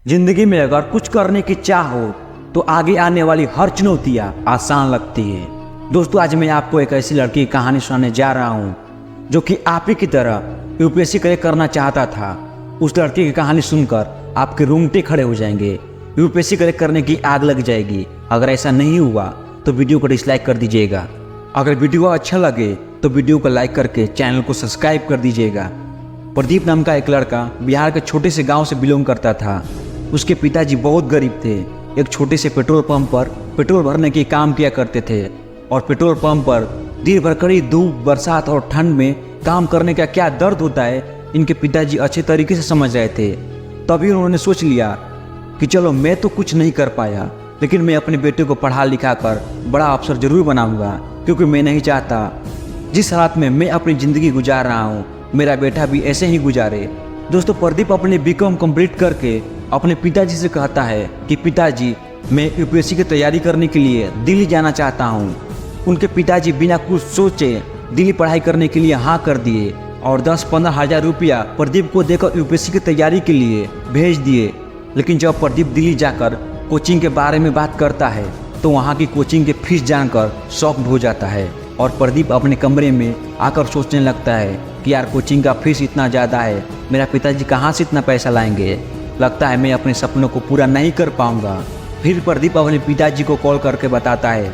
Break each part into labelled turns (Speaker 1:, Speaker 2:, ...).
Speaker 1: जिंदगी में अगर कुछ करने की चाह हो तो आगे आने वाली हर चुनौतियां आसान लगती है। दोस्तों, आज मैं आपको एक ऐसी लड़की की कहानी सुनाने जा रहा हूं जो कि आप ही की तरह यूपीएससी क्रैक करना चाहता था। उस लड़की की कहानी सुनकर आपके रोंगटे खड़े हो जाएंगे, यूपीएससी क्रैक करने की आग लग जाएगी। अगर ऐसा नहीं हुआ तो वीडियो को डिसलाइक कर दीजिएगा। अगर वीडियो अच्छा लगे तो वीडियो को लाइक करके चैनल को सब्सक्राइब कर दीजिएगा। प्रदीप नाम का एक लड़का बिहार के छोटे से गांव से बिलोंग करता था। उसके पिताजी बहुत गरीब थे। एक छोटे से पेट्रोल पंप पर पेट्रोल भरने के काम किया करते थे और पेट्रोल पंप पर दिन भर कड़ी धूप, बरसात और ठंड में काम करने का क्या दर्द होता है इनके पिताजी अच्छे तरीके से समझ रहे थे। तभी उन्होंने सोच लिया कि चलो, मैं तो कुछ नहीं कर पाया, लेकिन मैं अपने बेटे को पढ़ा लिखा कर बड़ा अफसर जरूर बनाऊंगा, क्योंकि मैं नहीं चाहता जिस हालात में मैं अपनी ज़िंदगी गुजार रहा हूँ मेरा बेटा भी ऐसे ही गुजारे। दोस्तों, प्रदीप अपने बीकॉम कंप्लीट करके अपने पिताजी से कहता है कि पिताजी, मैं यूपीएससी की तैयारी करने के लिए दिल्ली जाना चाहता हूँ। उनके पिताजी बिना कुछ सोचे दिल्ली पढ़ाई करने के लिए हाँ कर दिए और 10-15 हज़ार रुपया प्रदीप को देकर यूपीएससी की तैयारी के लिए भेज दिए। लेकिन जब प्रदीप दिल्ली जाकर कोचिंग के बारे में बात करता है तो वहाँ की कोचिंग की फीस जानकर शॉक हो जाता है और प्रदीप अपने कमरे में आकर सोचने लगता है कि यार, कोचिंग का फीस इतना ज़्यादा है, मेरा पिताजी कहाँ से इतना पैसा लाएंगे। लगता है मैं अपने सपनों को पूरा नहीं कर पाऊंगा। फिर प्रदीप अपने पिताजी को कॉल करके बताता है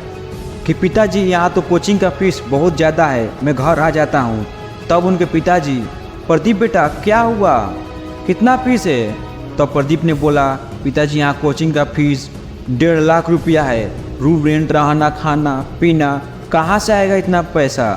Speaker 1: कि पिताजी, यहाँ तो कोचिंग का फीस बहुत ज़्यादा है, मैं घर आ जाता हूँ। तब उनके पिताजी, प्रदीप बेटा क्या हुआ, कितना फीस है? तब प्रदीप ने बोला, पिताजी यहाँ कोचिंग का फीस 1.5 लाख रुपया है, रूम रेंट, रहना खाना पीना, कहाँ से आएगा इतना पैसा?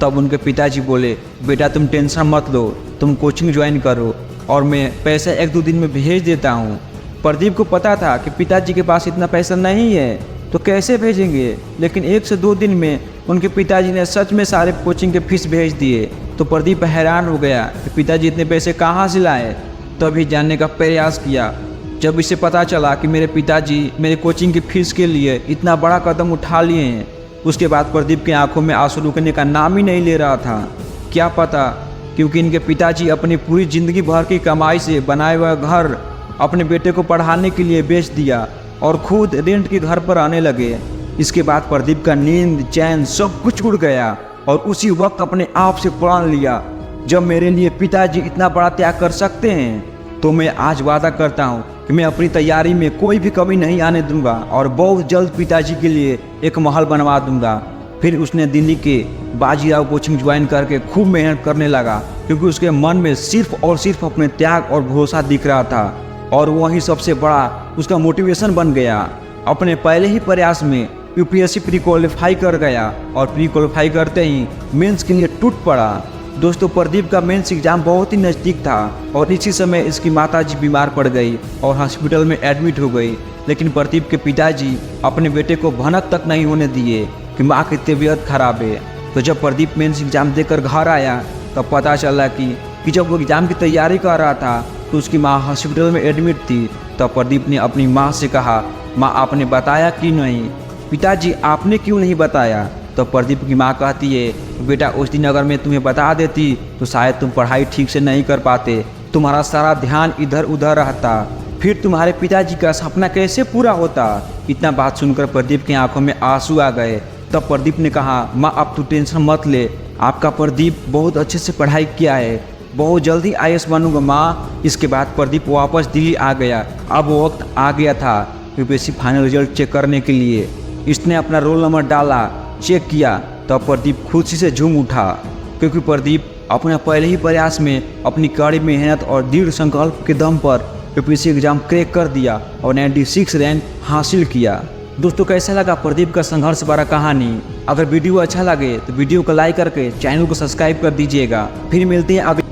Speaker 1: तब उनके पिताजी बोले, बेटा तुम टेंशन मत लो, तुम कोचिंग ज्वाइन करो और मैं पैसा 1-2 दिन में भेज देता हूँ। प्रदीप को पता था कि पिताजी के पास इतना पैसा नहीं है तो कैसे भेजेंगे, लेकिन 1 से 2 दिन में उनके पिताजी ने सच में सारे कोचिंग के फीस भेज दिए। तो प्रदीप हैरान हो गया कि पिताजी इतने पैसे कहाँ से लाए। तभी जानने का प्रयास किया। जब इसे पता चला कि मेरे पिताजी मेरे कोचिंग की फीस के लिए इतना बड़ा कदम उठा लिए हैं, उसके बाद प्रदीप की आंखों में आंसू रुकने का नाम ही नहीं ले रहा था। क्या पता, क्योंकि इनके पिताजी अपनी पूरी ज़िंदगी भर की कमाई से बनाए हुए घर अपने बेटे को पढ़ाने के लिए बेच दिया और खुद रेंट के घर पर आने लगे। इसके बाद प्रदीप का नींद, चैन सब कुछ उड़ गया और उसी वक्त अपने आप से प्रण लिया, जब मेरे लिए पिताजी इतना बड़ा त्याग कर सकते हैं तो मैं आज वादा करता हूँ कि मैं अपनी तैयारी में कोई भी कमी नहीं आने दूंगा और बहुत जल्द पिताजी के लिए एक महल बनवा दूंगा। फिर उसने दिल्ली के बाजीराव कोचिंग ज्वाइन करके खूब मेहनत करने लगा, क्योंकि उसके मन में सिर्फ और सिर्फ अपने त्याग और भरोसा दिख रहा था और वही सबसे बड़ा उसका मोटिवेशन बन गया। अपने पहले ही प्रयास में यूपीएससी प्री क्वालिफाई कर गया और प्री क्वालिफाई करते ही मेंस के लिए टूट पड़ा। दोस्तों, प्रदीप का मेंस एग्जाम बहुत ही नज़दीक था और इसी समय इसकी माताजी बीमार पड़ गई और हॉस्पिटल में एडमिट हो गई। लेकिन प्रदीप के पिताजी अपने बेटे को भनक तक नहीं होने दिए कि माँ की तबीयत खराब है। तो जब प्रदीप मेंस एग्जाम देकर घर आया तब पता चला कि जब वो एग्ज़ाम की तैयारी कर रहा था तो उसकी माँ हॉस्पिटल में एडमिट थी। तब प्रदीप ने अपनी माँ से कहा, माँ आपने बताया क्यों नहीं? पिताजी, आपने क्यों नहीं बताया? तो प्रदीप की माँ कहती है, बेटा उस दिन अगर मैं तुम्हें बता देती तो शायद तुम पढ़ाई ठीक से नहीं कर पाते, तुम्हारा सारा ध्यान इधर उधर रहता, फिर तुम्हारे पिताजी का सपना कैसे पूरा होता। इतना बात सुनकर प्रदीप की आंखों में आंसू आ गए। तब प्रदीप ने कहा, माँ आप तो टेंशन मत ले, आपका प्रदीप बहुत अच्छे से पढ़ाई किया है, बहुत जल्दी आईएएस बनूंगा माँ। इसके बाद प्रदीप वापस दिल्ली आ गया। अब वो वक्त आ गया था यूपीएससी फाइनल रिजल्ट चेक करने के लिए। इसने अपना रोल नंबर डाला, चेक किया, तब प्रदीप खुशी से झूम उठा, क्योंकि प्रदीप अपने पहले ही प्रयास में अपनी कड़ी मेहनत और दृढ़ संकल्प के दम पर यूपीएससी एग्जाम क्रैक कर दिया और 96 रैंक हासिल किया। दोस्तों, कैसा लगा प्रदीप का संघर्ष भरा कहानी? अगर वीडियो अच्छा लगे तो वीडियो को लाइक करके चैनल को सब्सक्राइब कर दीजिएगा। फिर मिलते हैं अगले